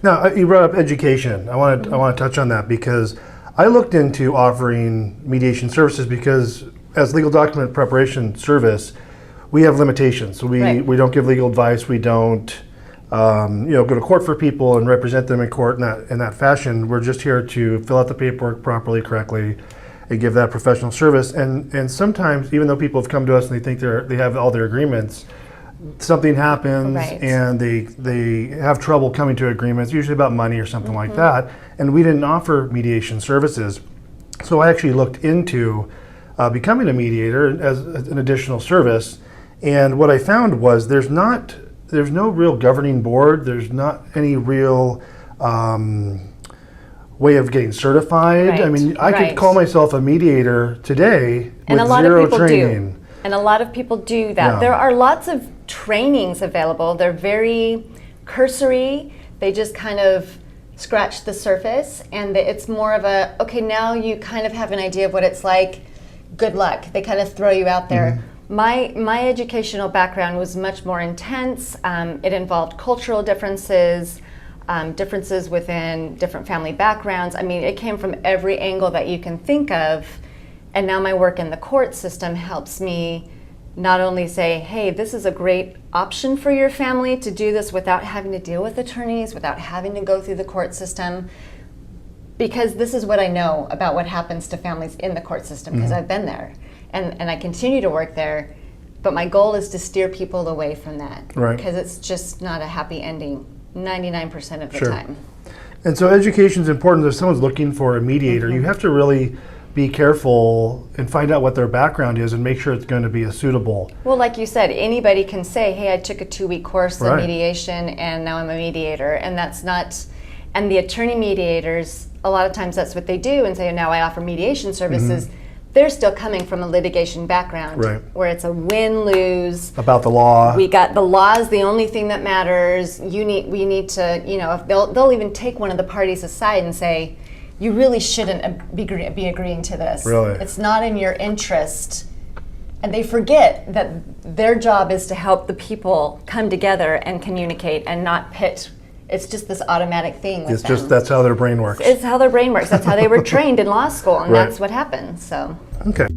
Now, you brought up education. I want to touch on that because I looked into offering mediation services because as legal document preparation service, we have limitations. So we don't give legal advice. We don't go to court for people and represent them in court in that fashion. We're just here to fill out the paperwork properly, correctly, and give that professional service. And sometimes, even though people have come to us and they think they have all their agreements, something happens and they have trouble coming to agreements, usually about money or something like that, and we didn't offer mediation services. So I actually looked into becoming a mediator as an additional service, and what I found was there's no real governing board, there's not any real way of getting certified. I mean, I could call myself a mediator today with zero training. And a lot of people do that. Yeah. There are lots of trainings available. They're very cursory. They just kind of scratch the surface, and it's more of a, okay, now you kind of have an idea of what it's like. Good luck. They kind of throw you out there. My educational background was much more intense. It involved cultural differences, differences within different family backgrounds. I mean, it came from every angle that you can think of. And now my work in the court system helps me not only say, hey, this is a great option for your family to do this without having to deal with attorneys, without having to go through the court system, because this is what I know about what happens to families in the court system, because I've been there and I continue to work there. But my goal is to steer people away from that, because it's just not a happy ending 99% of the time. And so education is important. If someone's looking for a mediator, you have to really be careful and find out what their background is and make sure it's going to be a suitable. Well, like you said, anybody can say, hey, I took a 2-week course in mediation and now I'm a mediator, and that's not, and the attorney mediators, a lot of times that's what they do and say, now I offer mediation services. They're still coming from a litigation background where it's a win-lose. About the law. We got the law is the only thing that matters. We need to, if they'll even take one of the parties aside and say, you really shouldn't be agreeing to this. Really? It's not in your interest. And they forget that their job is to help the people come together and communicate and not pit. It's just this automatic thing with them. That's how their brain works. It's how their brain works. That's how they were trained in law school, and that's what happens. So. Okay.